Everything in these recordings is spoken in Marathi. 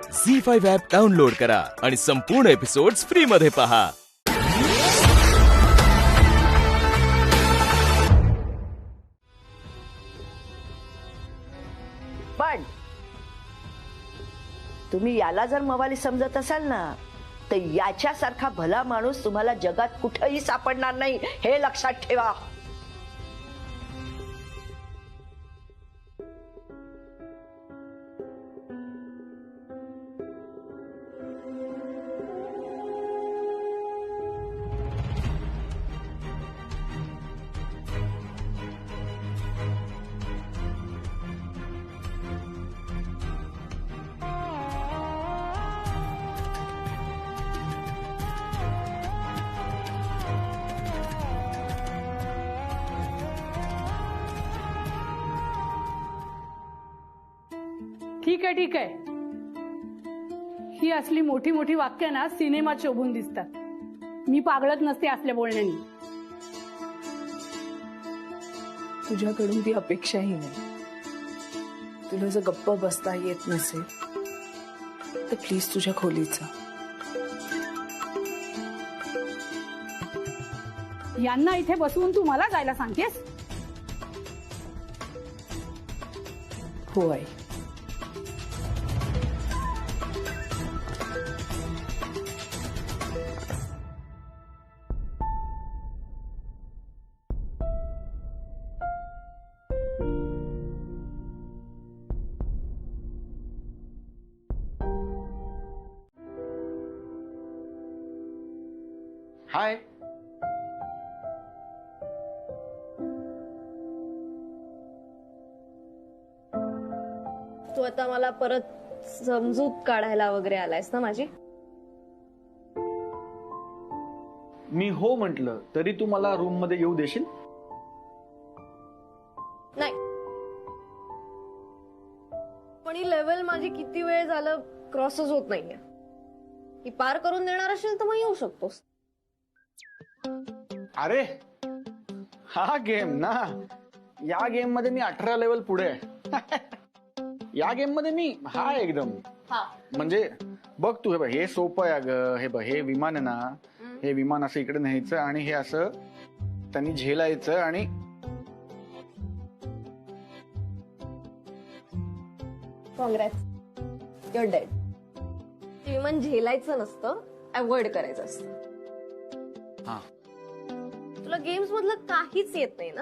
झी5 ॲप डाउनलोड करा आणि संपूर्ण एपिसोड्स फ्री मध्ये पहा. पण तुम्ही याला जर मवाली समजत असाल ना, तर याच्यासारखा भला माणूस तुम्हाला जगात कुठेही सापडणार नाही, हे लक्षात ठेवा. ठीक आहे. ही असली मोठी मोठी वाक्य ना सिनेमात शोभून दिसतात. मी पागळत नसते असल्या बोलण्यानी. तुझ्याकडून ती अपेक्षाही नाही. तुला जर गप्प बसता येत नसेल तर प्लीज तुझ्या खोलीत जा. यांना इथे बसवून तू मला जायला सांगतेस? हो आई. हाय. तू आता मला परत समजूत काढायला वगैरे आलायस ना माझी? मी हो म्हंटल तरी तू मला रूम मध्ये येऊ देशील? नाही, पण ही लेवल माझी किती वेळ झालं क्रॉसच होत नाहीये. ही पार करून देणार असेल तर मग येऊ शकतोस. अरे हा गेम ना, या गेम मध्ये मी 18 लेवल पुढे आहे. या गेम मध्ये मी हा एकदम म्हणजे बघ तू, हे बघ हे सोपं आहे अगं. हे बघ हे विमान आहे ना, हे विमान असं इकडे न्यायचं आणि हे असं त्यांनी झेलायचं आणि कॉंग्रॅट्स, युअर डेड. ते विमान झेलायचं नसतं, अवॉइड करायचं असतं. हा, तुला गेम्स मधलं काहीच येत नाही ना?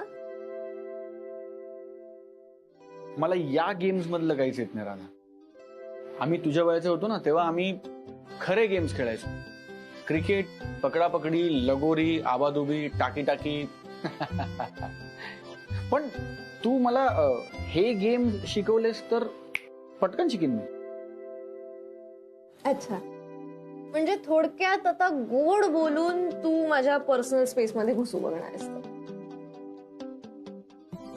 मला या गेम्स मधलं काहीच येत नाही राधा. आम्ही तुझ्या वयाचे होतो ना तेव्हा आम्ही खरे गेम्स खेळायचो. क्रिकेट, पकडापकडी, लगोरी, आबादुबी, टाकी टाकी. पण तू मला हे गेम शिकवलेस तर पटकन शिकीन मी. अच्छा, म्हणजे थोडक्यात आता गोड बोलून तू माझ्या पर्सनल स्पेस मध्ये घुसू बघणार आहेस.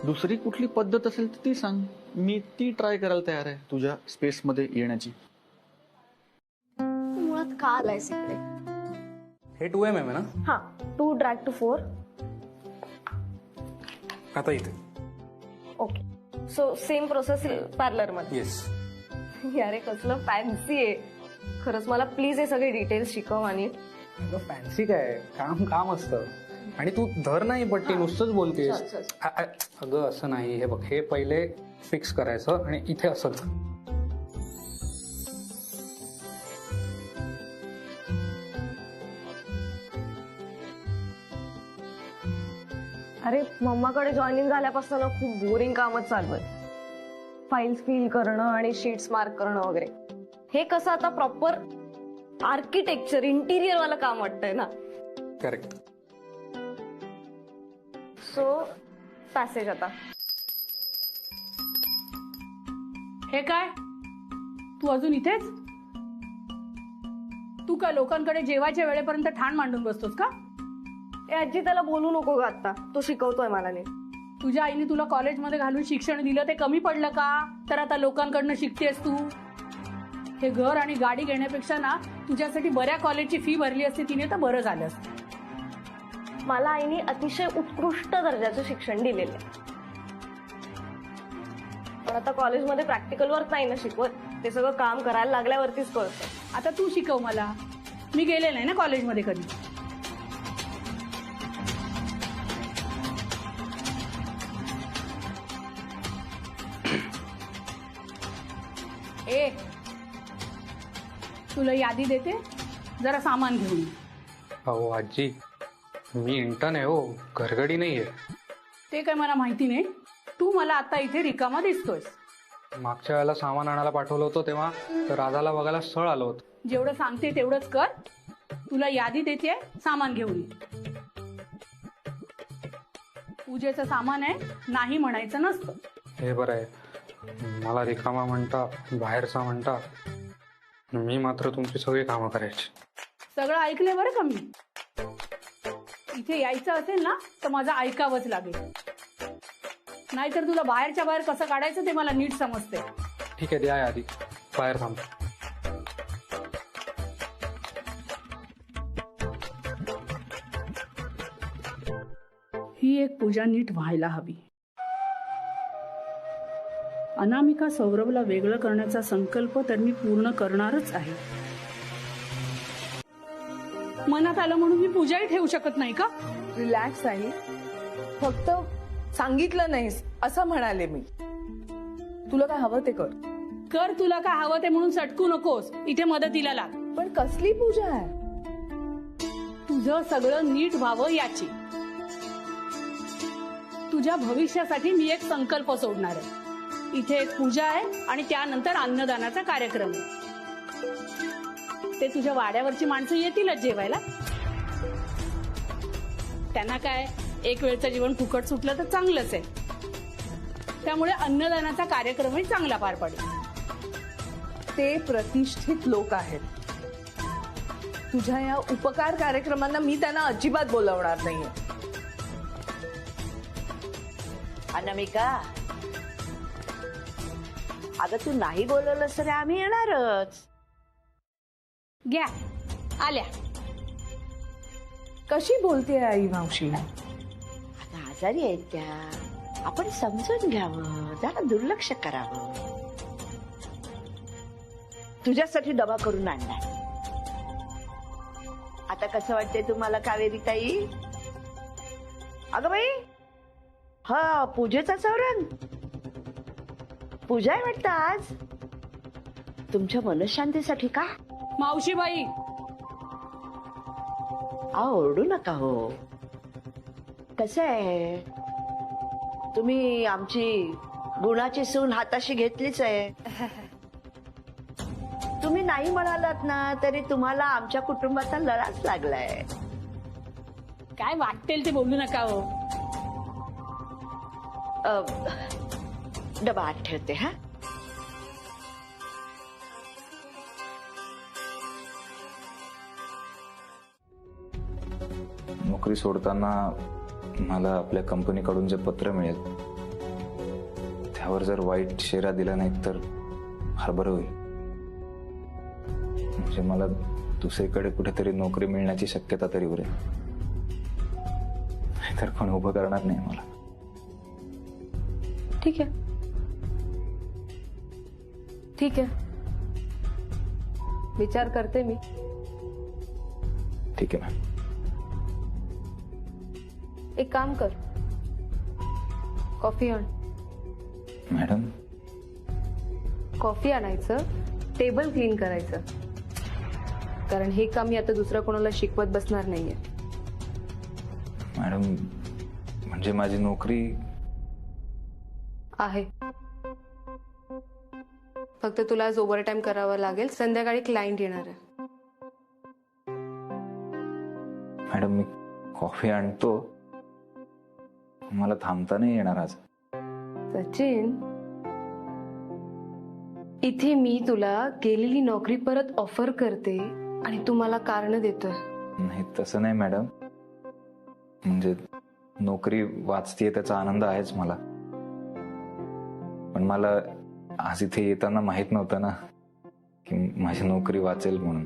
दुसरी कुठली पद्धत असेल तर ती सांग, मी ती ट्राय करायला तयार आहे तुझ्या स्पेस मध्ये येण्याची. मुळात का आलायस इकडे? हे 2M आहे ना? हा, 2 ड्रॅग टू 4. आता इथे. Okay, so same process parlour मध्ये. येस. यारे कसलं फॅन्सी आहे. खरंच मला प्लीज हे सगळे डिटेल्स शिकव. आणि फॅन्सी काय, काम काम असतं. आणि तू धर नाही पट्टी, नुसतंच बोलतेस. अगं असं नाही. हे बघ, हे पहिले फिक्स करायचं आणि इथे असं. अरे मम्माकडे जॉईनिंग झाल्यापासून खूप बोरिंग कामच चालू आहे. फाईल्स फिल करणं आणि शीट्स मार्क करणं वगैरे. हे कसं आता प्रॉपर आर्किटेक्चर, इंटिरियर वाला काम वाटतंय ना. करेक्ट. सो पॅसेज आता. हे काय, तू अजून इथेच? तू काय लोकांकडे जेवायच्या वेळेपर्यंत ठाण मांडून बसतोस का? ए आजी, त्याला बोलू नको ग आता. तो शिकवतोय मला नीट. तुझ्या आईने तुला कॉलेजमध्ये घालून शिक्षण दिलं ते कमी पडलं का? तर आता लोकांकडनं शिकतेस तू. हे घर आणि गाडी घेण्यापेक्षा ना तुझ्यासाठी बऱ्या कॉलेजची फी भरली असती तिने तर बरं झालं असतं. मला आईने अतिशय उत्कृष्ट दर्जाचं शिक्षण दिलेलं आहे. पण आता कॉलेजमध्ये प्रॅक्टिकल वर्क नाही ना शिकवत. ते सगळं काम करायला लागल्यावरतीच कळतं. आता तू शिकव मला, मी गेले नाही ना कॉलेजमध्ये कधी. ए, तुला यादी देते, जरा सामान घेऊन ये. अहो आजी, मी इंटर्न आहे हो, घरगडी नाहीये. ते काय मला माहिती नाही. तू मला आता इथे रिकामा दिसतोयस. मागच्या वेळेला सामान आणायला पाठवलं होतं तेव्हा तर राधाला बघायला स्थळ आलं होतं. जेवढं सांगते तेवढंच कर. तुला यादी देते, सामान घेऊन ये. पूजेचं सामान आहे, नाही म्हणायचं नसतं. हे बरं आहे, मला रिकामा म्हणता, बाहेरचा म्हणता, मी मात्र तुमची सगळी कामं करायची. सगळं ऐकलंय बरं का मी. इथे यायचं असेल ना तर माझं ऐकावंच लागेल, नाहीतर तुला बाहेरच्या बाहेर कसं काढायचं ते मला नीट समजते. ठीक आहे, द्या यादी, बाहेर थांबतो. ही एक पूजा नीट व्हायला हवी. अनामिका सौरभला वेगळं करण्याचा संकल्प तर मी पूर्ण करणारच आहे. मनात आलं म्हणून मी पूजाही ठेवू शकत नाही का? रिलॅक्स आई, फक्त सांगितलं नाहीस असं म्हणाले मी. तुला काय हवं ते कर. कर, तुला काय हवं ते म्हणून सटकू नकोस. इथे मदतीला लाग. पण कसली पूजा आहे? तुझं सगळं नीट व्हावं याची. तुझ्या भविष्यासाठी मी एक संकल्प सोडणार आहे. इथे एक पूजा आहे आणि त्यानंतर अन्नदानाचा कार्यक्रम आहे. ते तुझ्या वाड्यावरची माणसं येतीलच जेवायला. त्यांना काय, एक वेळचं जीवन फुकट सुटलं तर चांगलंच आहे. त्यामुळे अन्नदानाचा कार्यक्रमही चांगला पार पडेल. ते प्रतिष्ठित लोक आहेत. तुझ्या या उपकार कार्यक्रमांना मी त्यांना अजिबात बोलवणार नाहीये. अनामिका, अगं तू नाही बोलवलंस तरी आम्ही येणारच. घ्या, आल्या. कशी बोलते आई मावशी? आता आजारी आहेत त्या, आपण समजून घ्यावं, जरा दुर्लक्ष करावं. तुझ्यासाठी डबा करून आणलाय. आता कसं वाटतंय तुम्हाला कावेरी ताई? अगं बाई, हा पूजेचा सौरंग. पूजा आहे वाटतं आज तुमच्या मनशांतीसाठी का? मावशीबाई, ओरडू नका हो. कसं आहे, तुम्ही आमची गुणाची सून हाताशी घेतलीच आहे. तुम्ही नाही म्हणालात ना तरी तुम्हाला आमच्या कुटुंबाचा लळाच लागलाय. काय वाटेल ते बोलू नका हो. डबा आत ठेवते. हा, नोकरी सोडताना मला आपल्या कंपनीकडून जे पत्र मिळेल त्यावर जर वाईट शेरा दिला नाही तर फार बरं होईल. म्हणजे मला दुसरीकडे कुठेतरी नोकरी मिळण्याची शक्यता तरी उरेल. नाहीतर कोण उभं करणार नाही मला. ठीक आहे, ठीक आहे, विचार करते मी. ठीक आहे मॅम. एक काम कर, कॉफी आण. मॅडम, कॉफी आणायचं, टेबल क्लीन करायचं, कारण हे काम मी आता दुसऱ्या कोणाला शिकवत बसणार नाहीये. मॅडम म्हणजे माझी नोकरी आहे. फक्त तुला आज ओव्हरटाईम करावं लागेल. संध्याकाळी क्लायंट येणार आहे. मॅडम मी कॉफी आणतो, मला थांबता नाही येणार आज. सचिन, इथे मी तुला गेलेली नोकरी परत ऑफर करते आणि तू मला कारण देतोय. नाही तसं नाही मॅडम, म्हणजे नोकरी वाचतीये त्याचा आनंद आहेच मला. पण मला आज इथे येताना माहित नव्हतं ना की माझी नोकरी वाचेल म्हणून.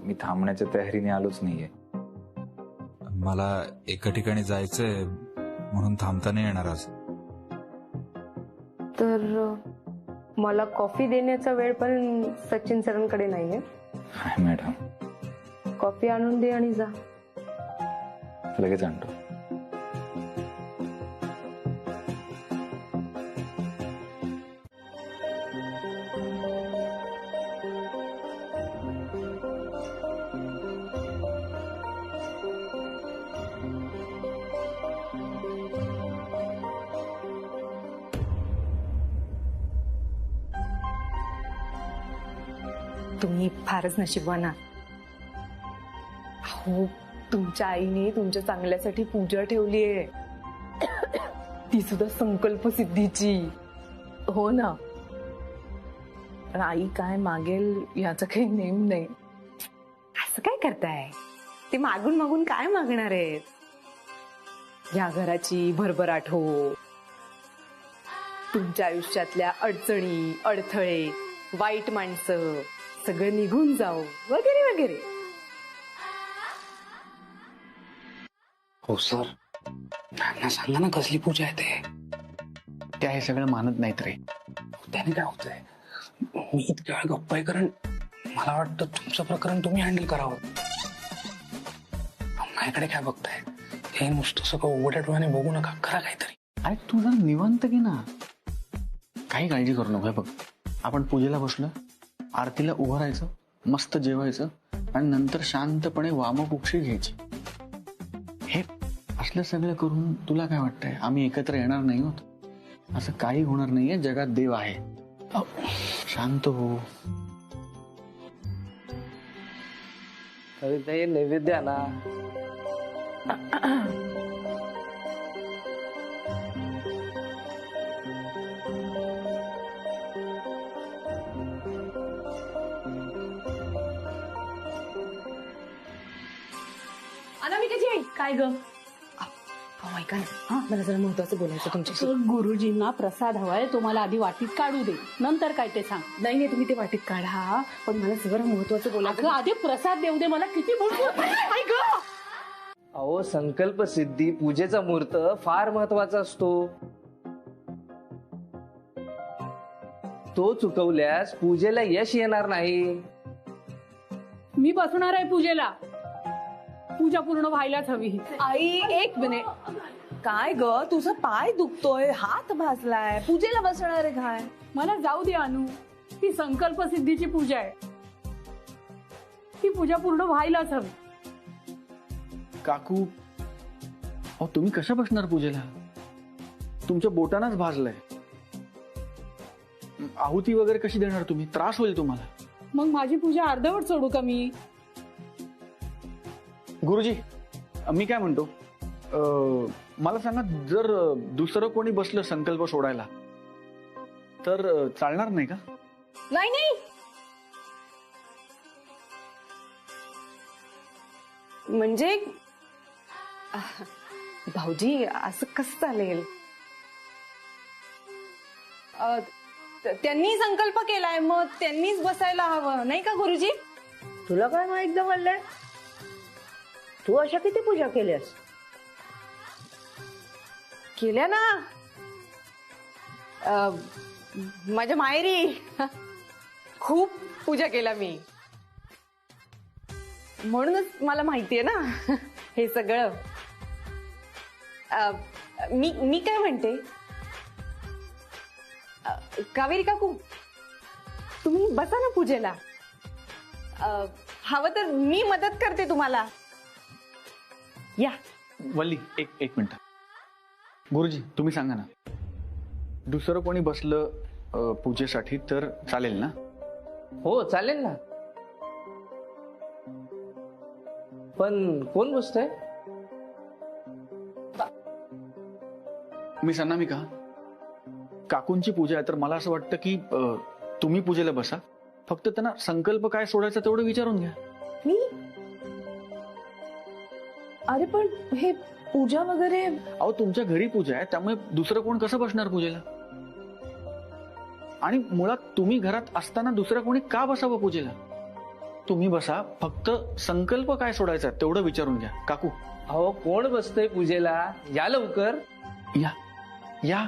मी थांबण्याच्या तयारीने आलोच नाहीये. मला एका ठिकाणी जायचंय म्हणून थांबता नाही येणार आज. तर मला कॉफी देण्याचा वेळ पण सचिन सरांकडे नाहीये. हाय मॅडम. कॉफी आणून दे आणि जा. लगेच आणतो. तुम्ही फारच नशीबवान आहात. हो, तुमच्या आईने तुमच्या चांगल्यासाठी पूजा ठेवलीये, ती सुद्धा संकल्प सिद्धीची. हो ना, पण आई काय मागेल याचा काही नेम नाही. असं काय करताय? ते मागून मागून काय मागणार आहेत? या घराची भरभराट हो, तुमच्या आयुष्यातल्या अडचणी, अडथळे, वाईट माणसं सगळं निघून जाऊ, वगैरे वगैरे. हो सर, त्यांना सांगा ना कसली पूजा आहे ते. त्या हे सगळं मानत नाहीत रे. त्याने काय होतंय, मी इतक्या वेळ गप्पा आहे कारण मला वाटतं तुमचं प्रकरण तुम्ही हँडल करावं. माझ्याकडे काय बघताय, हे नुसतं सगळं उघड्या डोळ्याने बघू नका, करा काहीतरी. अरे तू जरा निवांत घे ना, काही काळजी करू नको. बघ, आपण पूजेला बसलो, आरतीला उभं राहायचं, मस्त जेवायचं आणि नंतर शांतपणे वामकुक्षी घ्यायची. हे असलं सगळं करून तुला काय वाटतंय आम्ही एकत्र येणार नाही होत? असं काही होणार नाहीये. जगात देव आहे. शांत हो. कविता नैवेद्य आला. अनामिकाची आई, काय ग? ऐका ना, मला जरा महत्वाचं बोलायचं तुमच्याशी. गुरुजींना प्रसाद हवाय, तुम्हाला आधी वाटीत काढू दे, नंतर काय ते सांग. नाही नाही, तुम्ही ते वाटीत काढा, पण मला सगळं महत्वाचं अगं बोलायचं. आधी प्रसाद देऊ दे मला. किती बोलतो ग? अहो, संकल्प सिद्धी पूजेचा मुहूर्त फार महत्वाचा असतो. तो चुकवल्यास पूजेला यश येणार नाही. मी बसणार आहे पूजेला. पूजा पूर्ण व्हायलाच हवी. आई एक मिनिट. काय ग, तुझा पाय दुखतोय, हात भाजलाय, पूजेला बसणार आहे काय? मला जाऊ दे अनु, ती संकल्प सिद्धीची पूजा आहे, ती पूजा पूर्ण व्हायलाच हवी. काकू, अहो तुम्ही कशा बसणार पूजेला? तुमच्या बोटांनाच भाजलंय. आहुती वगैरे कशी देणार तुम्ही? त्रास होईल तुम्हाला. मग माझी पूजा अर्धवट सोडू का मी? गुरुजी, मी काय म्हणतो, मला सांगा, जर दुसरं कोणी बसलं संकल्प सोडायला तर चालणार नाही का? नाही नाही, म्हणजे भाऊजी असं कसं चालेल? त्यांनी संकल्प केलाय, मग त्यांनीच बसायला हवं नाही का गुरुजी? तुला काय माहित जमलंय? तू अशा किती पूजा केल्यास? केल्या ना, माझ्या माहेरी खूप पूजा केल्या मी, म्हणूनच मला माहितीये ना हे सगळं. मी काय म्हणते, कावेरी काकू तुम्ही बसा ना पूजेला. हवं तर मी मदत करते तुम्हाला. या. वल्ली, एक मिनिट. गुरुजी, तुम्ही सांगा ना, दुसरं कोणी बसलं पूजेसाठी तर चालेल ना? हो चालेल ना, पण कोण बसतंय? मी अनामिका, काकूंची पूजा आहे तर मला असं वाटतं की तुम्ही पूजेला बसा. फक्त त्यांना संकल्प काय सोडायचा तेवढं विचारून घ्या. मी? अरे पण हे पूजा वगैरे. अहो तुमच्या घरी पूजा आहे, त्यामुळे दुसरं कोण कसं बसणार पूजेला? आणि मुळात तुम्ही घरात असताना दुसरं कोणी का बसावं पूजेला? तुम्ही बसा, फक्त संकल्प काय सोडायचा तेवढं विचारून घ्या. काकू. अहो कोण बसतंय पूजेला? या लवकर. या या.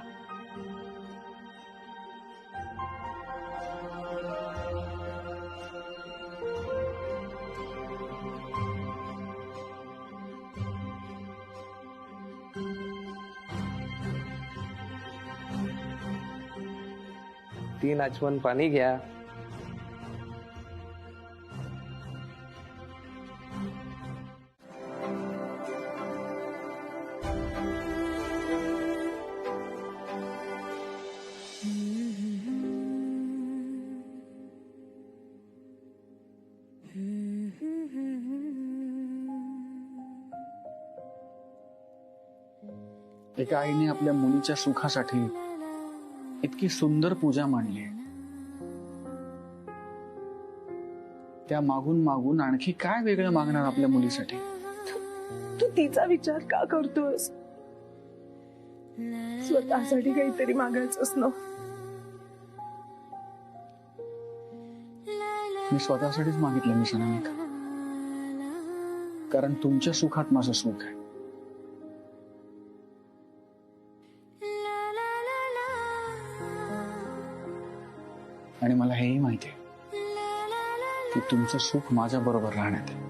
तीन आचमन पाणी घ्या. एका आईने आपल्या मुलीच्या सुखासाठी इतकी सुंदर पूजा मांडली. त्या मागून मागून आणखी काय वेगळं मागणार आपल्या मुलीसाठी? तू तिचा विचार का करतोस? स्वतःसाठी काहीतरी मागायचंच ना. मी स्वतःसाठीच मागितलं मी शनामिका, कारण तुमच्या सुखात माझं सुख आहे. आणि मला हेही माहिती आहे की तुमचं सुख माझ्या बरोबर राहण्यात आहे.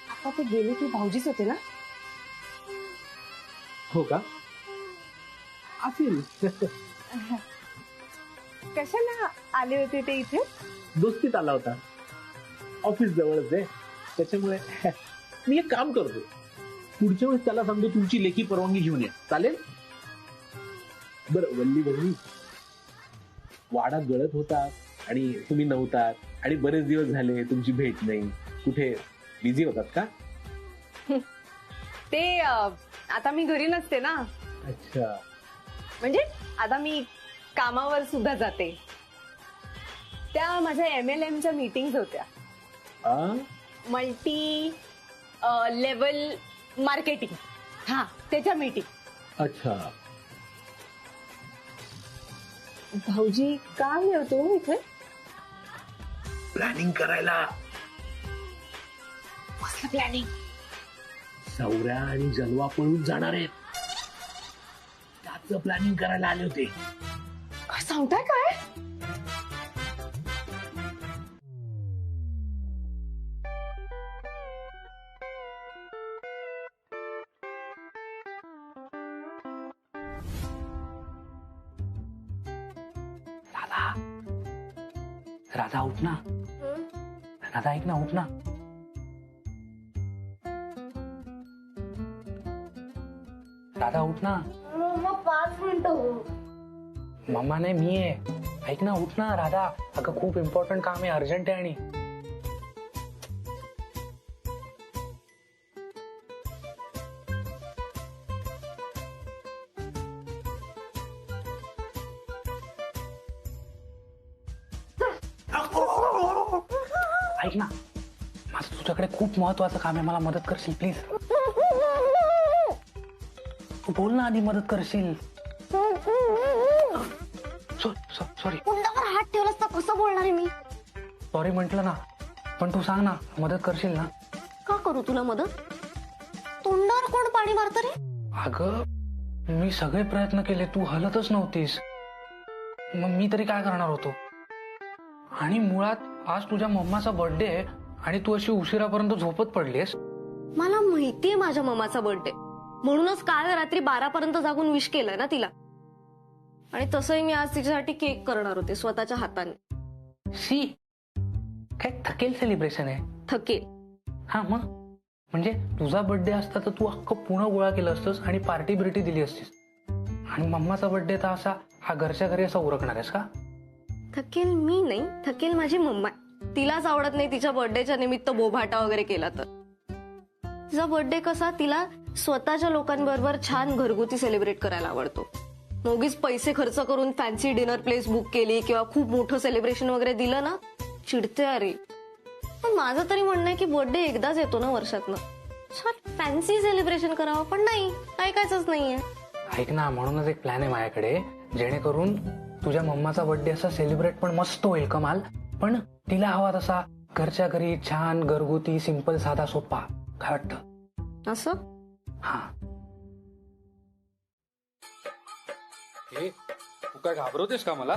आता ते गेले की भाऊजीच होते ना? हो का? असेल. कशाला आले होते ते इथे? दोस्तीत आला होता. ऑफिस जवळच आहे त्याच्यामुळे. मी एक काम करतो, पुढच्या वेळेस त्याला सांगतो तुमची लेखी परवानगी घेऊन या. चालेल? बरं वल्ली बहिणी, वाडा गळत होता आणि तुम्ही नव्हतात आणि बरेच दिवस झाले तुमची भेट नाही. कुठे बिझी होतात का? ते आता मी घरी नसते ना. अच्छा. म्हणजे आता मी कामावर सुद्धा जाते. त्या माझ्या MLMच्या मीटिंग्स होत्या. Multi level marketing. हा, त्याच्या मीटिंग. अच्छा. भाऊजी का मिळतो इथे? प्लॅनिंग करायला. कसलं प्लॅनिंग? सौर्या आणि जलवा पळून जाणार आहेत, त्याचं प्लॅनिंग करायला आले होते. काय सांगताय काय? राधा, राधा उठ ना. राधा ऐक ना, उठ ना. राधा उठ ना. मग 5 मिनिटं हो. मम्मा नाही, मी आहे. ऐक ना, उठ ना राधा. अगं खूप इम्पॉर्टंट काम आहे, अर्जंट आहे. आणि ऐक ना, माझं तुझ्याकडे खूप महत्वाचं काम आहे, मला मदत करशील प्लीज? तू बोल ना आधी, मदत करशील? सॉरी. कुंडावर हात ठेवलास तर कसं बोलणार आहे मी? सॉरी म्हंटल ना, पण तू सांग ना, मदत करशील ना? का करू तुला मदत? तोंडावर कोण पाणी मारत रे? अगं मी सगळे प्रयत्न केले, तू हलतच नव्हतीस. मग मी तरी काय करणार होतो? आणि मुळात आज तुझ्या मम्माचा बर्थडे आहे आणि तू अशी उशिरापर्यंत झोपत पडलीस. मला माहितीये माझ्या मम्माचा बर्थडे, म्हणूनच काल रात्री 12 पर्यंत जागून विश केलंय ना तिला. आणि तसंही मी आज तिच्यासाठी केक करणार होते स्वतःच्या हाताने. सी, काय थकेल सेलिब्रेशन आहे? थकेल? हा मग, म्हणजे तुझा बर्थडे असता तर तू अख्खं पुणं गोळा केलं असतंस आणि पार्टी बिर्टी दिली असतीस. आणि मम्माचा बर्थडे तर असा हा घरच्या घरी असा उरकणार आहेस का? थकेल मी नाही, थकेल माझी मम्मा. तिलाच आवडत नाही तिच्या बर्थडेच्या निमित्त बोभाटा वगैरे केला तर. तिचा बर्थडे कसा तिला स्वतःच्या लोकांबरोबर छान घरगुती सेलिब्रेट करायला आवडतो. उगीच पैसे खर्च करून फॅन्सी डिनर प्लेस बुक केली किंवा खूप मोठं सेलिब्रेशन वगैरे दिलं ना, चिडते अरे. पण माझं तरी म्हणणं आहे की बर्थडे एकदाच येतो ना वर्षातनं, छान फॅन्सी सेलिब्रेशन करावं. पण नाही, ऐकायचंच नाहीये. ऐक ना, म्हणूनच एक प्लॅन आहे माझ्याकडे, जेणेकरून तुझ्या मम्माचा बर्थडे असा सेलिब्रेट पण मस्त होईल कमाल. पण तिला हवा तसा घरच्या घरी छान घरगुती सिंपल साधा सोपा. काय वाटतं? असं? हा. तू काय घाबरवतेस का मला?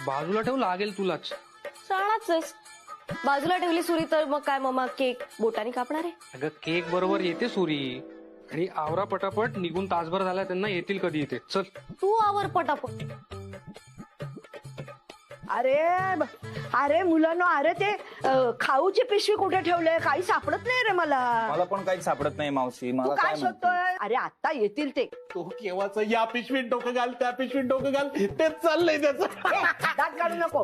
बाजूला ठेव, लागेल तुलाच. शाळाच आहेस. बाजूला ठेवली सुरी तर मग काय मम्मा केक बोटाने कापणार आहे? अगं केक बरोबर येते सुरी. आणि आवरा पटापट, निघून तासभर झाला, त्यांना येतील कधी येते. चल. तू आवर पटापट. अरे अरे मुलांनो, अरे ते खाऊची पिशवी कुठे ठेवले? काही सापडत नाही रे मला. मला पण काही सापडत नाही मावशी. तू मला काय काय म्हणते? शोधतोय? अरे आता येतील ते. तो केव्हाच या पिशवीत डोकं घाल, त्या पिशवीत डोकं घाल, तेच चाललंय त्याचं. दात काढू नको.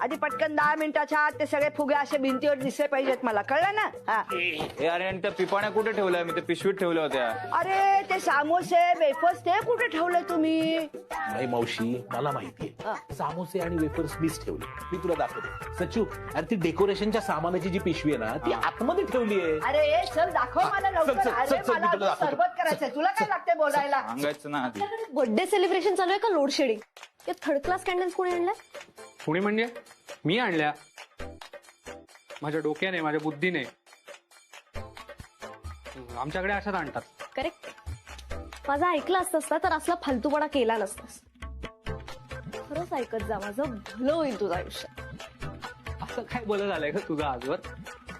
आधी पटकन 10 मिनिटाच्या आत ते सगळे फुगे असे भिंतीवर दिसले पाहिजेत मला, कळलं ना? हा. ए, अरे आणि त्या पिपाण्या कुठे ठेवल्या? मी ते पिशवीत ठेवल्या होत्या. अरे ते सामोसे वेफर्स ते कुठे ठेवले तुम्ही? नाही मावशी, मला माहितीये सामोसे आणि वेफर्स मीच ठेवले. मी तुला दाखवतो. सचू, अरे ती डेकोरेशनच्या सामानाची जी पिशवी आहे ना, ती आतमध्ये ठेवली आहे. अरे चल दाखव मला लवकर. चल, अरे मी मला तुला अजून दाखवतो. सरबत करायचंय. तुला काय लागतंय बोलायला? सांगायचं ना आधी. बर्थडे सेलिब्रेशन चालू आहे का लोड शेडिंग? या थर्ड क्लास कॅन्डल्स कोणी आणल्या? कोणी म्हणजे? मी आणल्या. माझ्या डोक्याने, माझ्या बुद्धीने. आमच्याकडे अशाच आणतात. करेक्ट. माझं ऐकलं असतंस ना तर असला फालतूपणा केला नसतास. खरंच ऐकत जा, माझं भलं होईल तुझं आयुष्य. असं काय बोलत झालंय का तुझं आजवर?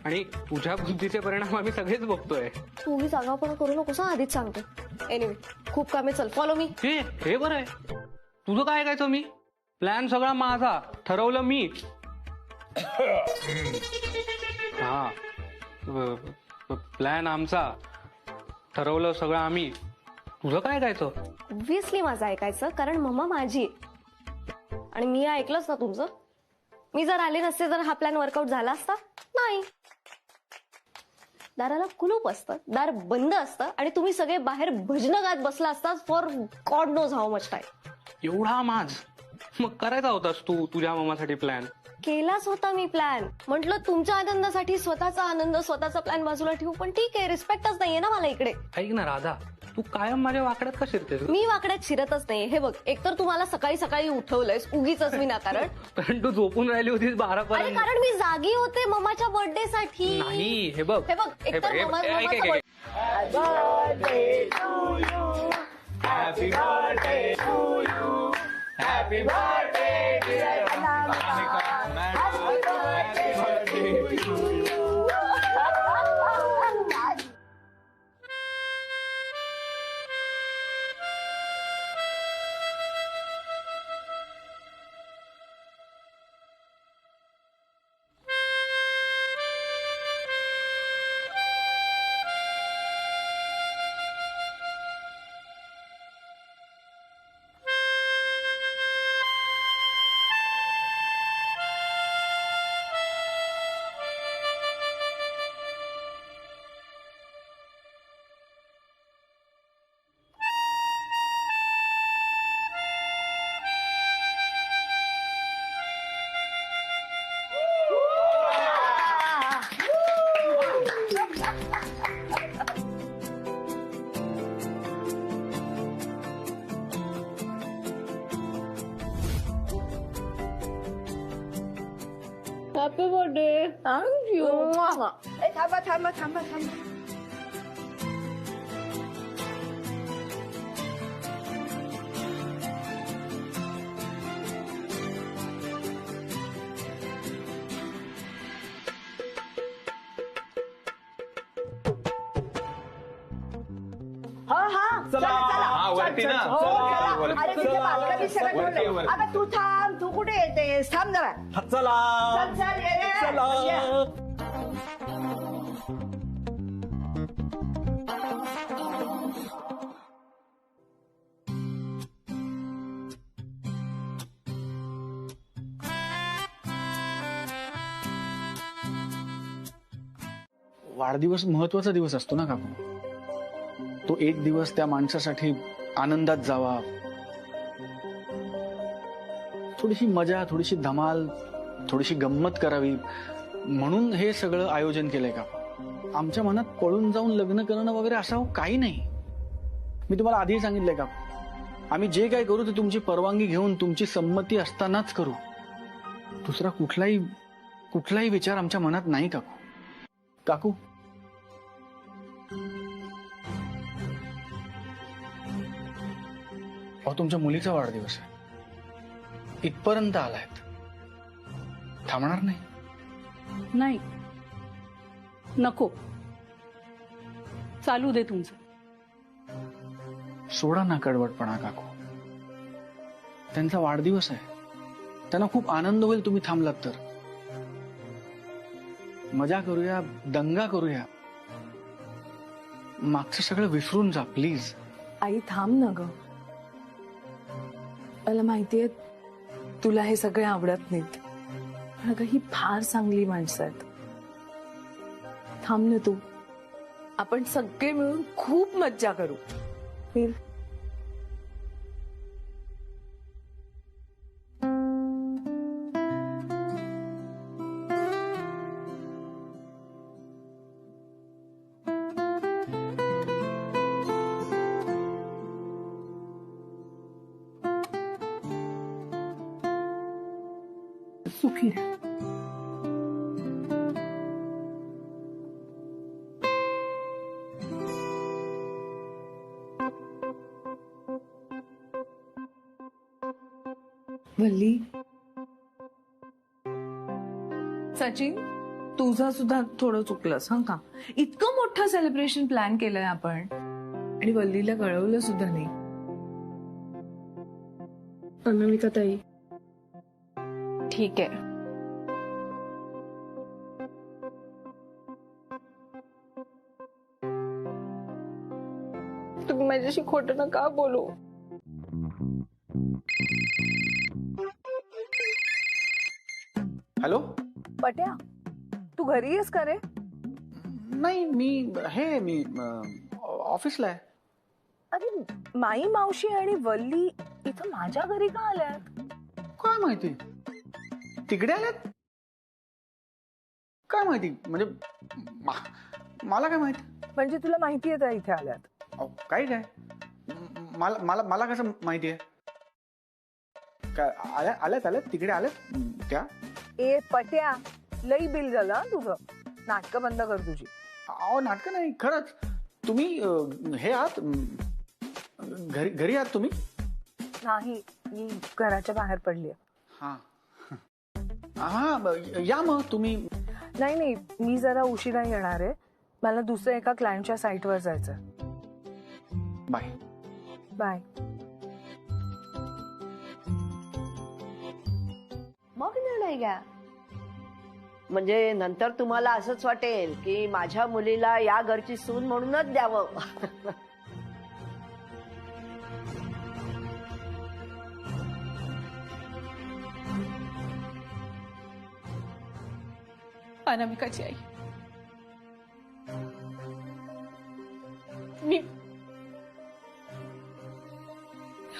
आणि तुझ्या बुद्धीचे परिणाम आम्ही सगळेच बघतोय. तूही जागापणा करू नकोस हा, आधीच सांगतो. एनिवे खूप कामे, चल फॉलो मी. हे बरं आहे. तुझं काय ऐकायचं मी? प्लॅन सगळा माझा, ठरवलं मी. हा, प्लॅन आमचा, ठरवलं सगळं आम्ही. तुझं काय ऐकायचं? ऑब्व्हियसली माझं ऐकायचं, कारण मम्मा माझी आहे. आणि मी ऐकलंच ना तुमचं. मी जर आले नसते तर हा प्लॅन वर्कआउट झाला असता? नाही. दाराला कुलूप असतं, दार बंद असतं आणि तुम्ही सगळे बाहेर भजनं गात बसला असतात for God knows how much time. एवढा माज? मग करायचा होतास तू तुझ्या मामासाठी प्लॅन. केलाच होता मी प्लॅन. म्हटलं तुमच्या आनंदासाठी स्वतःचा आनंद, स्वतःचा प्लॅन बाजूला ठेवू. पण ठीक आहे, रिस्पेक्टच नाहीये ना मला इकडे. ऐक ना राधा, तू कायम माझ्या वाकड्यात का शिरतेस? मी वाकड्यात शिरतच नाही. हे बघ, एकतर तुम्हाला सकाळी सकाळी उठवलंयस उगीच विनाकारण. कारण तू झोपून राहिली होतीस 12 अरे पर्यंत. कारण मी जागी होते मम्माच्या बर्थडे साठी. नाही, हे बघ, एकतर मम्माचा birthday. Happy birthday to you, happy birthday dear Anamika, happy birthday to you. Happy birthday. Thank you. थांबा थांबा थांबा थांबा. चला हा, वरती ना. हो, चला, चला. वरती. अरे तिथे बाल्कनी सगळं वरती, ठेवलंय. वरती. अगं तू थांब. तू कुठे येतेस? थांब जरा. चला चल चल ये रे. चला. ये. वाढदिवस महत्वाचा दिवस असतो ना काकू. तो एक दिवस त्या माणसासाठी आनंदात जावा, थोडीशी मजा, थोडीशी धमाल, थोडीशी गंमत करावी म्हणून हे सगळं आयोजन केलंय का. आमच्या मनात पळून जाऊन लग्न करणं वगैरे असं काही नाही. मी तुम्हाला आधीही सांगितलंय का, आम्ही जे काय करू ते तुमची परवानगी घेऊन, तुमची संमती असतानाच करू. दुसरा कुठलाही विचार आमच्या मनात नाही काकू. काकू अहो, तुमच्या मुलीचा वाढदिवस आहे. इथपर्यंत आलायत, थांबणार नाही? नाही, नको, चालू दे तुमचं. सोडा ना कडवटपणा काकू. त्यांचा वाढदिवस आहे, त्यांना खूप आनंद होईल तुम्ही थांबलात तर. मजा करूया, दंगा करूया, मागचं सगळं विसरून जा प्लीज. आई थांब ना ग. मला माहितीये तुला हे सगळे आवडत नाहीत, पण अगं ही फार चांगली माणसं आहेत. थांब ना तू, आपण सगळे मिळून खूप मज्जा करू. नील, सुखी राहा. वल्ली, सचिन तुझं सुद्धा थोडं चुकलंस हं का. इतकं मोठं सेलिब्रेशन प्लॅन केलंय आपण आणि वल्लीला कळवलं सुद्धा नाही. अनामिका ताई, ठीक आहे, तुम्ही माझ्याशी खोटं नका बोलू. हॅलो पट्या, तू घरी आहेस का रे? नाही, मी ऑफिसला आहे. अरे माई मावशी आणि वल्ली इथं माझ्या घरी का आल्यात? काय माहिती, तिकडे आल्यात. काय माहिती म्हणजे मला काय माहिती. म्हणजे तुला माहितीये त्या इथे आल्यात? काय काय मला मला मला कसं माहितीये? काय आल्यात तिकडे आल्यात त्या? ए पट्या, लई बिल झालं हं तुझं. नाटकं बंद कर तुझी. अहो नाटकं नाही, खरंच. तुम्ही हे आहात, घरी आहात तुम्ही? नाही, मी घराच्या बाहेर पडली. हा हा, या मग तुम्ही. नाही, मी जरा उशिरा येणार आहे. मला दुसऱ्या एका क्लायंटच्या साईटवर जायचं. Bye bye. मग निर्णय घ्या. म्हणजे नंतर तुम्हाला असंच वाटेल की माझ्या मुलीला या घरची सून म्हणूनच द्यावं. अनामिकाची आई, मी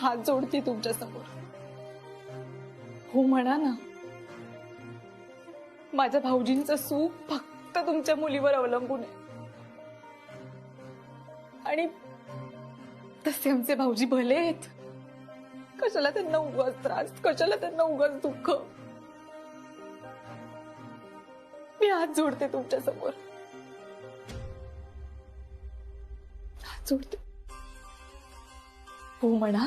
हात जोडते तुमच्या समोर. हो म्हणा ना. माझ्या भाऊजींचं सुख फक्त तुमच्या मुलीवर अवलंबून आहे. आणि तसे आमचे भाऊजी भले आहेत. कशाला त्यांना उगाच त्रास, कशाला त्यांना उगाच दुःख. मी हात जोडते तुमच्या समोर, हात जोडते. हो म्हणा.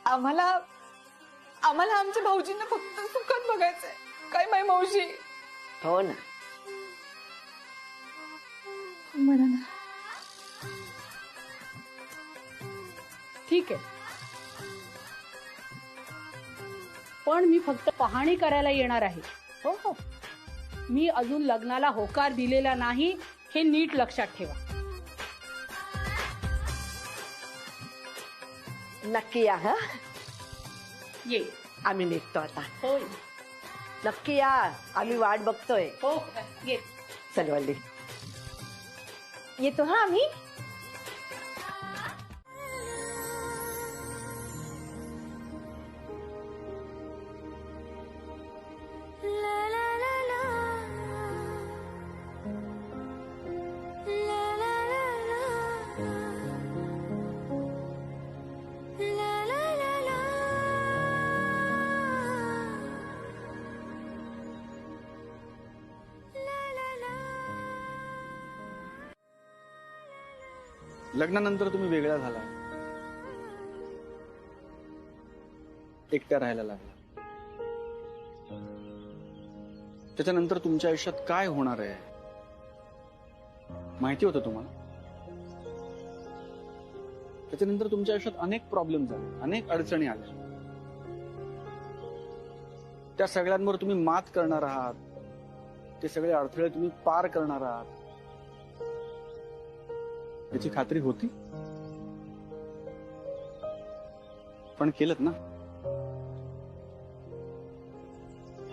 आम्हाला आमच्या भाऊजींना फक्त सुखात बघायचंय. काय माय मावशी? हो ना. म्हणा ना. ठीक आहे, पण मी फक्त पाहणी करायला येणार आहे. हो हो, मी अजून लग्नाला होकार दिलेला नाही, हे नीट लक्षात ठेवा. नक्की या. हा, ये. आम्ही निघतो आता. हो नक्की या, आम्ही वाट बघतोय. हो, ये. चल वल्ली, येतो हा आम्ही. लग्नानंतर तुम्ही वेगळा झाला, एकट्या राहायला लागला. त्याच्यानंतर तुमच्या आयुष्यात काय होणार आहे माहिती होतं तुम्हाला? त्याच्यानंतर तुमच्या आयुष्यात अनेक प्रॉब्लेम झाले, अनेक अडचणी आल्या. त्या सगळ्यांवर तुम्ही मात करणार आहात, ते सगळे अडथळे तुम्ही पार करणार आहात याची खात्री होती, पण केलंत ना.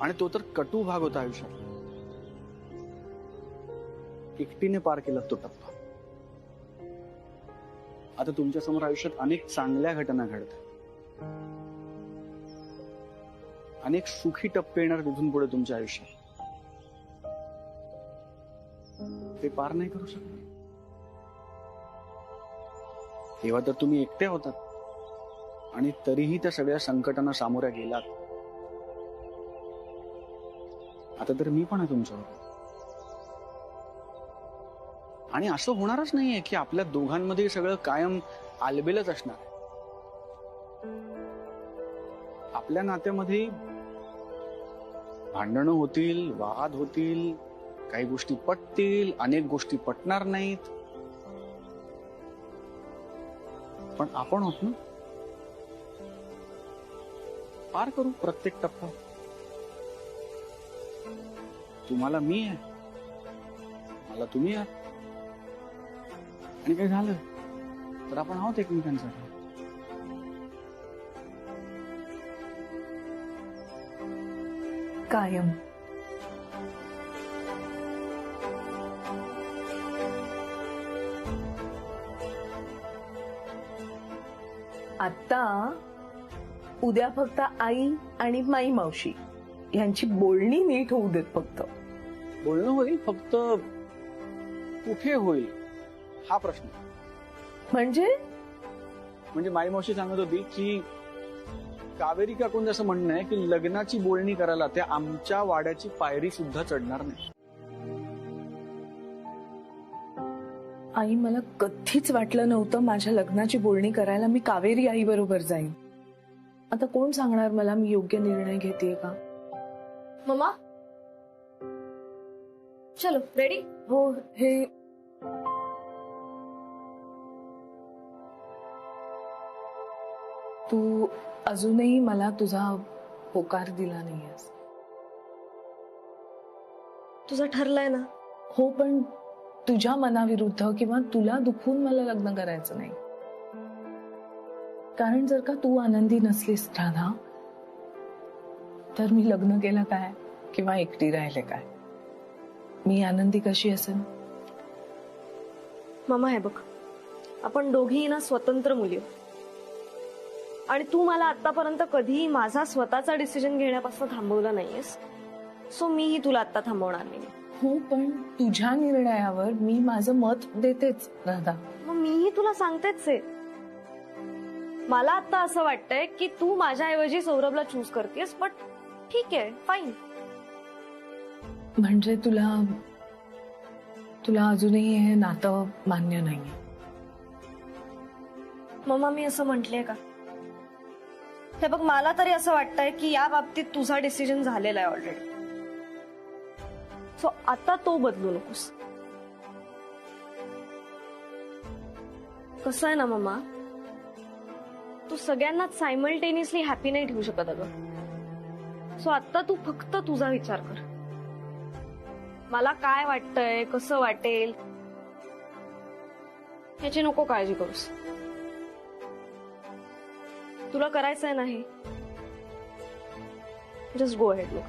आणि तो तर कटू भाग होता आयुष्यात. एकटीने पार केला तो टप्पा. आता तुमच्या समोर आयुष्यात अनेक चांगल्या घटना घडतात, अनेक सुखी टप्पे येणार तिथून पुढे तुमच्या आयुष्यात. ते पार नाही करू शकणार तेव्हा तर तुम्ही एकटे होतात, आणि तरीही त्या सगळ्या संकटांना सामोऱ्या गेलात. आता तर मी पण आहे तुमच्यावर. आणि असं होणारच नाहीये की आपल्या दोघांमध्ये सगळं कायम आलबेलच असणार. आपल्या नात्यामध्ये भांडणं होतील, वाद होतील, काही गोष्टी पटतील, अनेक गोष्टी पटणार नाहीत, पण आपण होत ना. पार करू प्रत्येक टप्पा. तुम्हाला मी आहे, मला तुम्ही आहात, आणि काही झालं तर आपण आहोत एकमेकांसाठी. कायम. आता उद्या फक्त आई आणि माई मावशी यांची बोलणी नीट होऊ देत. फक्त बोलणं होईल, फक्त कुठे होईल हा प्रश्न. म्हणजे माई मावशी सांगत होती की कावेरी काकूंचं असं म्हणणं आहे की लग्नाची बोलणी करायला त्या आमच्या वाड्याची पायरी सुद्धा चढणार नाही. आई, मला कधीच वाटलं नव्हतं माझ्या लग्नाची बोलणी करायला मी कावेरी आई बरोबर जाईन. आता कोण सांगणार मला मी योग्य निर्णय घेतेय का? मम्मा चलो रेडी. हो, हे तू अजूनही मला तुझा होकार दिला नाहीयेस. तुझं ठरलंय ना? हो, पण तुझ्या मनाविरुद्ध किंवा तुला दुखून मला लग्न करायचं नाही. कारण जर का तू आनंदी नसलीस राधा, तर मी लग्न केलं काय किंवा एकटी राहिले काय? मी आनंदी कशी असेल? मम्मा हे बघ, आपण दोघीही ना स्वतंत्र मुली आहोत. आणि तू मला आतापर्यंत कधीही माझा स्वतःचा डिसिजन घेण्यापासून थांबवलं नाहीयेस, सो मीही तुला आता थांबवणार नाही. हो, पण तुझ्या निर्णयावर मी माझं मत देतेच राधा. मग मीही तुला सांगतेच आहे. मला आता असं वाटतंय की तू माझ्याऐवजी सौरभला चूज करतेस, बट ठीक आहे, फाईन. म्हणजे तुला अजूनही हे नातं मान्य नाहीये? मम्मा मी असं म्हटलंय का? हे बघ, मला तरी असं वाटतंय की या बाबतीत तुझा डिसिजन झालेला आहे ऑलरेडी, सो आता तो बदलू नकोस. कसं आहे ना मम्मा, तू सगळ्यांनाच सायमल्टेनियसली हॅपी नाही ठेवू शकत अगं. सो आता तू फक्त तुझा विचार कर. मला काय वाटतंय, कसं वाटेल याची नको काळजी करूस. तुला करायचंय ना हे, जस्ट गो अहेड. लोक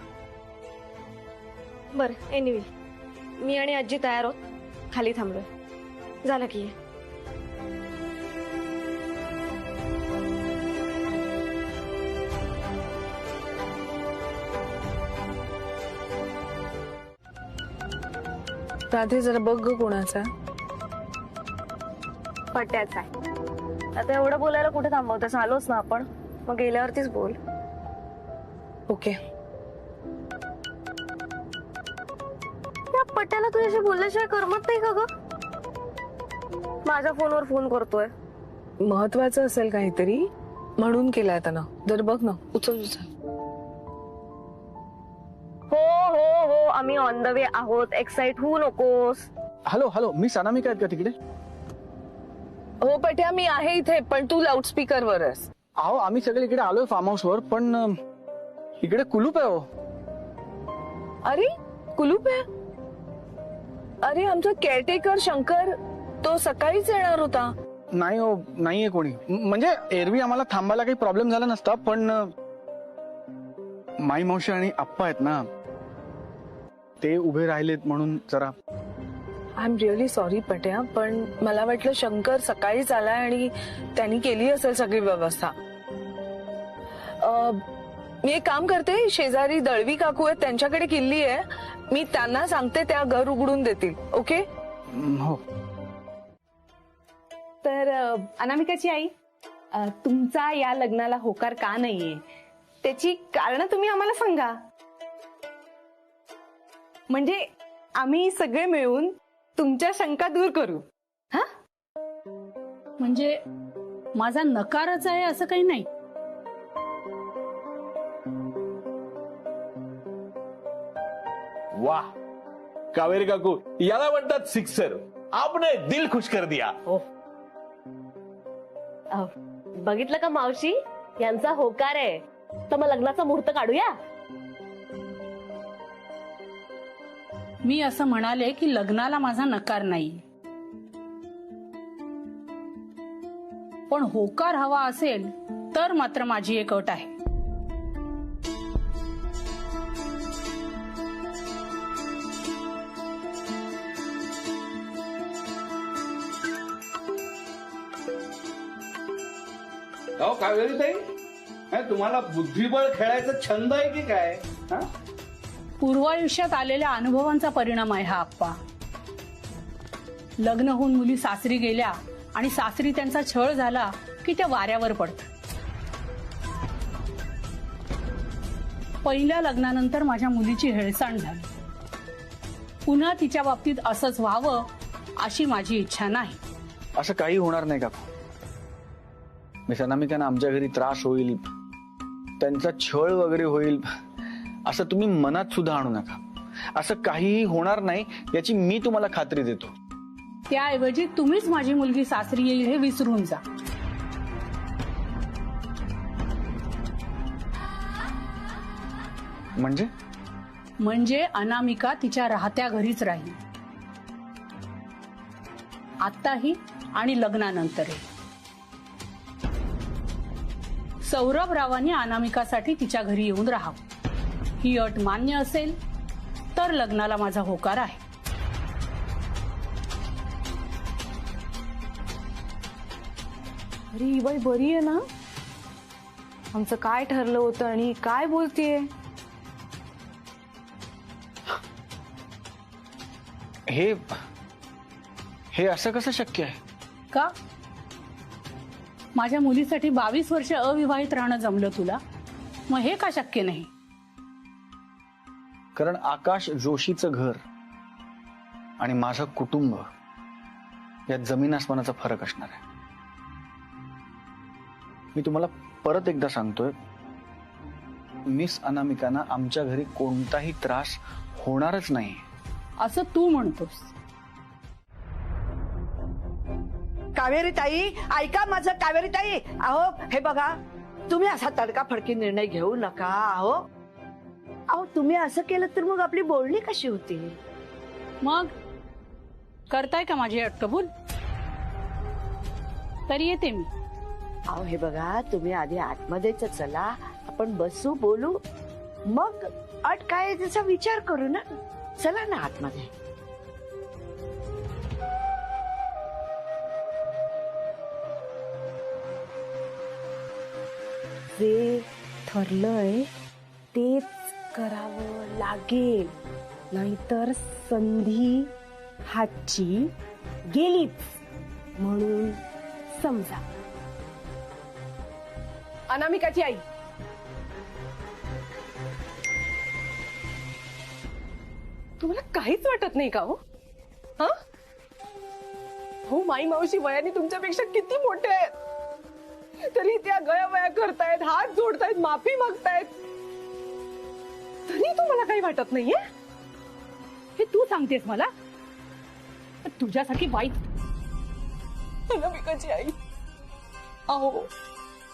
बरं, एनिवे मी आणि आजी तयार आहोत, खाली थांबलोय. झालं की राधे, जरा बघ ग कोणाचा. पट्ट्याचा आहे. आता एवढं बोलायला कुठे थांबवतेस? आलोच ना आपण, मग गेल्यावरतीच बोल. ओके. या पट्ट्याला तुझ्याशी बोलल्याशिवाय करमत नाही का ग? माझ्या फोनवर फोन करतोय. महत्वाचं असेल काहीतरी, म्हणून केलाय त्यानं. जर बघ ना, उचल उचल. हो हो हो, आम्ही ऑन द वे आहोत, एक्साइट होऊ नकोस. हॅलो हॅलो, मी अनामिका आहेत का तिकडे? हो पट्या, मी आहे इथे, पण तू लाऊडस्पीकर वर आहेस. अहो आम्ही सगळे इकडे आलोय फार्म हाऊस वर, पण इकडे कुलूप आहे. हो अरे कुलूप आहे? अरे आमचा केअरटेकर शंकर तो सकाळीच येणार होता. नाही हो, नाहीये कोणी. म्हणजे एरवी आम्हाला थांबायला काही प्रॉब्लेम झाला नसता, पण माई मावशी आणि आप्पा आहेत ना, ते उभे राहिलेत म्हणून जरा. आय एम रिअली सॉरी पट्या, पण मला वाटलं शंकर सकाळीच आलाय आणि त्यांनी केली असेल सगळी व्यवस्था. मी एक काम करते, शेजारी दळवी काकू आहेत त्यांच्याकडे किल्ली आहे, मी त्यांना सांगते, त्या घर उघडून देतील. ओके? हो. तर अनामिकाची आई, तुमचा या लग्नाला होकार का नाहीये त्याची कारण तुम्ही आम्हाला सांगा. म्हणजे आम्ही सगळे मिळून तुमच्या शंका दूर करू. हा, म्हणजे माझा नकारच आहे असं काही नाही. वाह कावेरी काकू, याला म्हणतात सिक्सर. आपने दिल खुश कर दिया. बघितलं का मावशी, यांचा होकार आहे. तर मग लग्नाचा मुहूर्त काढूया. मी असं म्हणाले की लग्नाला माझा नकार नाही, पण होकार हवा असेल तर मात्र माझी एक अट आहे. अहो कावेरी ताई, तुम्हाला बुद्धिबळ खेळायचा छंद आहे की काय? पूर्वायुष्यात आलेल्या अनुभवांचा परिणाम आहे हा आप्पा. लग्न होऊन मुली सासरी गेल्या आणि सासरी त्यांचा छळ झाला की त्या वाऱ्यावर पडतात. पहिल्या लग्नानंतर माझ्या मुलीची हेळसांड झाली. पुन्हा तिच्या बाबतीत असंच व्हावं अशी माझी इच्छा नाही. असं काही होणार नाही का? मी अनामिकांना आमच्या घरी त्रास होईल, त्यांचा छळ वगैरे होईल असं तुम्ही मनात सुद्धा आणू नका. असं काहीही होणार नाही याची मी तुम्हाला खात्री देतो. त्याऐवजी तुम्हीच माझी मुलगी सासरी येईल हे विसरून जा. म्हणजे अनामिका तिच्या राहत्या घरीच राहील, आत्ताही आणि लग्नानंतरही. सौरभ रावांनी अनामिकासाठी तिच्या घरी येऊन राहावं. ही अट मान्य असेल तर लग्नाला माझा होकार आहे. अरे ही बाई बरी आहे ना? आमचं काय ठरलं होतं आणि काय बोलतीये? हे असं कसं शक्य आहे? का माझ्या मुलीसाठी 22 वर्ष अविवाहित राहणं जमलं तुला, मग हे का शक्य नाही? कारण आकाश जोशीचं घर आणि माझं कुटुंब यात जमीन आसमानाचा फरक असणार आहे. मी तुम्हाला परत एकदा सांगतोय, मिस अनामिकांना आमच्या घरी कोणताही त्रास होणारच नाही असं तू म्हणतोस. कावेरी ताई ऐका माझं. कावेरी ताई, अहो हे बघा, तुम्ही असा तडकाफडकी निर्णय घेऊ नका. अहो तुम्ही असं केलं तर मग आपली बोलणी कशी होती? मग करताय का माझी अट कबूल? तरी येते मी. अहो हे बघा, तुम्ही आधी आतमध्येच चला, आपण बसू, बोलू, मग अट काय आहे त्याचा विचार करू ना. चला ना आतमध्ये. जे ठरलंय तेच करावं लागेल, नाहीतर संधी हातची गेलीच म्हणून समजा. अनामिकाची आई, तुम्हाला काहीच वाटत नाही का? हो माई मावशी वयाने तुमच्यापेक्षा किती मोठे आहेत. तरी त्या गयावया करतायत, हात जोडतायत, माफी मागतायत, तरी तुम्हाला काही वाटत नाहीये? हे तू सांगतेस मला? तुझ्यासाठी वाईट. अनामिकाची आई, अहो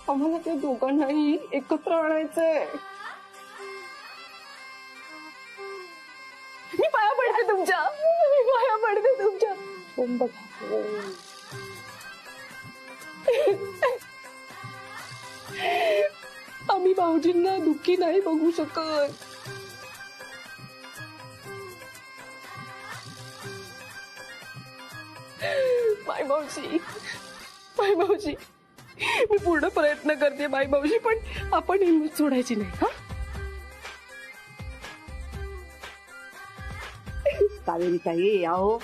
आम्हाला ते दोघांनाही एकत्र आणायचंय. मी पाया पडते तुमच्या, मी पाया पडते तुमच्या. ओम बघा, आम्ही भाऊजींना दुःखी नाही बघू शकत. माय मावशी, मी पूर्ण प्रयत्न करते माय मावशी, पण आपण हिंमत सोडायची नाही. हा, कावेरी ताई, अहो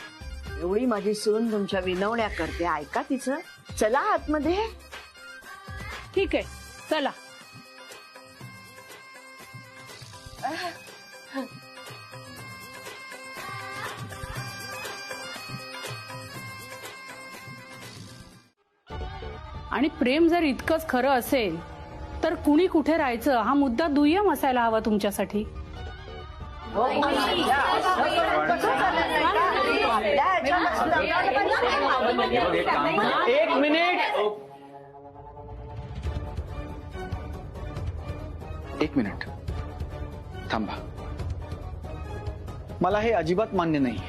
एवढी माझी सून तुमच्या विनवण्या करते, ऐका तिचं. चला आतमध्ये. ठीक आहे, चला. आणि प्रेम जर इतकंच खरं असेल तर कुणी कुठे राहायचं हा मुद्दा दुय्यम असायला हवा तुमच्यासाठी. एक मिनिट थांबा. मला हे अजिबात मान्य नाही.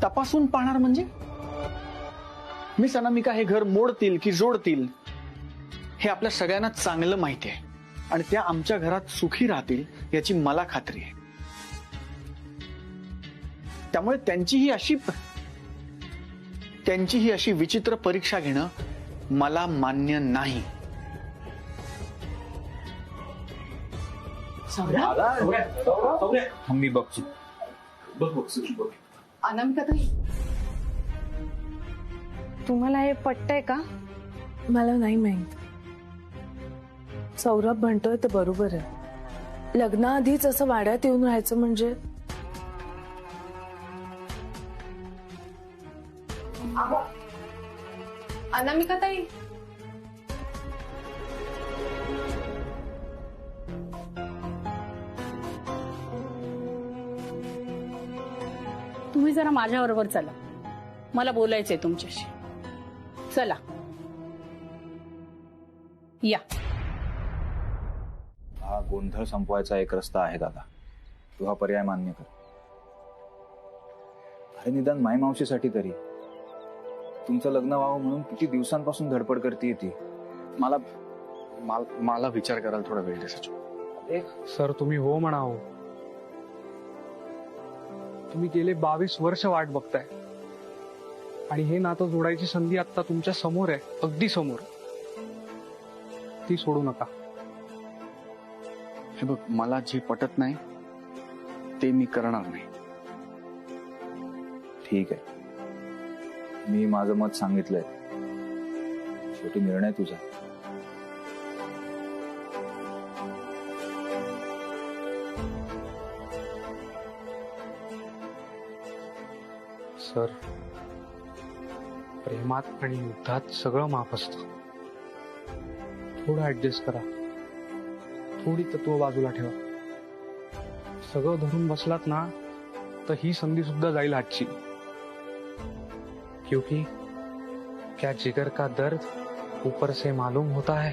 तपासून पाहणार म्हणजे? मिस अनामिका हे घर मोडतील की जोडतील हे आपल्या सगळ्यांना चांगलं माहिती आहे, आणि त्या आमच्या घरात सुखी राहतील याची मला खात्री आहे. त्यामुळे त्यांची ही अशी विचित्र परीक्षा घेणं मला मान्य नाही. मी बघतो. अनामिका ताई, तुम्हाला हे पटतंय का? मला नाही माहित. सौरभ म्हणतोय ते बरोबर आहे. लग्नाआधीच असं वाड्यात येऊन राहायचं म्हणजे अनामिका ताई, तुम्ही जरा माझ्या बरोबर चला, मला बोलायचंय तुमच्याशी. चला या. हा गोंधळ संपवायचा एक रस्ता आहे दादा, तू हा पर्याय मान्य कर. अरे निदान माय मावशीसाठी तरी. तुमचं लग्न व्हावं म्हणून किती दिवसांपासून धडपड करते ती. मला विचार करायला थोडा वेळ द्या. सर तुम्ही हो म्हणावं. तुम्ही गेले 22 वर्ष वाट बघताय आणि हे नातं जोडायची संधी आता तुमच्या समोर आहे, अगदी समोर. ती सोडू नका. हे बघ, मला जे पटत नाही ते मी करणार नाही. ठीक आहे, मी माझं मत सांगितलंय. शेवटी निर्णय तुझा. सर, प्रेमात आणि युद्धात सगळं माफ असतं. थोडं ऍडजस्ट करा, थोडी तत्व बाजूला ठेवा. सगळं धरून बसलात ना तर ही संधी सुद्धा जाईल आजची. क्योंकि क्या जिगर का दर्द ऊपर से मालूम होता है.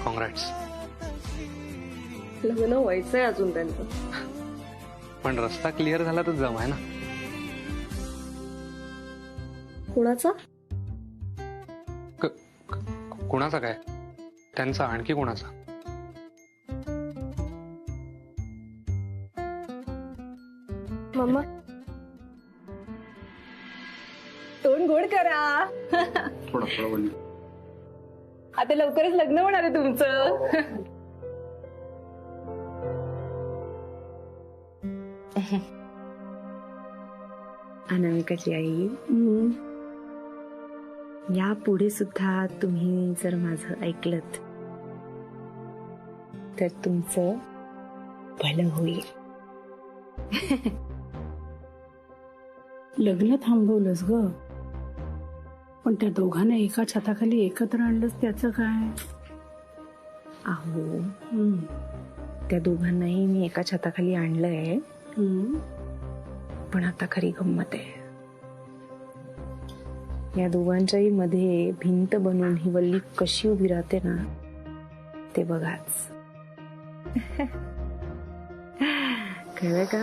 कॉन्ग्रॅट्स. लग्न व्हायचंय अजून त्यांचं. पण रस्ता क्लिअर झाला तर जम आहे ना. कुणाचा? कुणाचा काय? त्यांचा. आणखी कुणाचा? मम्मा, तोंड गोड करा. थोडं आता लवकरच लग्न होणार आहे तुमचं. अनामिकाची आई, या पुढे सुद्धा तुम्ही जर माझं ऐकलत तर तुमचं भलं होईल. लग्न थांबवलंस ग, पण त्या दोघांना एका छताखाली एकत्र आणलंस त्याचं काय? अहो त्या दोघांनाही मी एका छताखाली आणलंय, पण आता खरी गंमत आहे. या दोघांच्याही मध्ये भिंत बनवून ही वल्ली कशी उभी राहते ना, ते बघाच. कळलं का?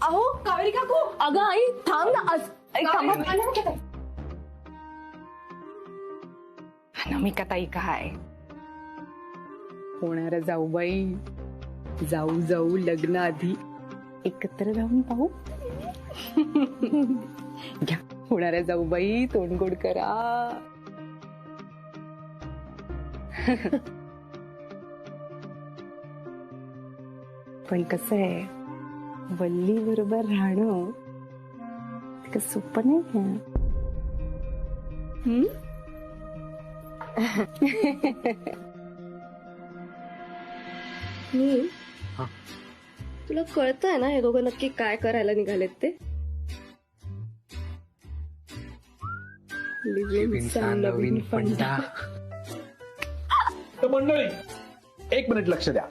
अहो कावेरी काकू, अगं आई थांब ना. अनामिका ताई काय होणाऱ्या जाऊबाई, जाऊ जाऊ लग्न आधी एकत्र राहून पाहू. घ्या होणाऱ्या जाऊबाई, तोंड गोड करा. पण कसं आहे, वल्ली बरोबर राहणं तितकं सोपं नाही आहे. तुला कळतंय ना हे दोघं नक्की काय करायला निघालेत ते? लिव्हिंगचा नवीन फंडा. तर मंडळी, 1 मिनिट लक्ष द्या.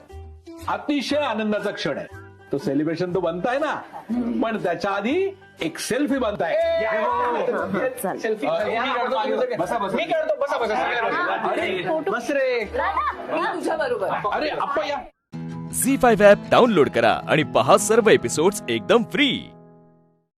अतिशय आनंदाचा क्षण आहे. तो सेलिब्रेशन तो बनताय ना, पण त्याच्या आधी एक सेल्फी बनताय. बस रे, तुझ्या बरोबर. अरे आपण या. झी5 ॲप डाउनलोड करा आणि पहा सर्व एपिसोड्स एकदम फ्री.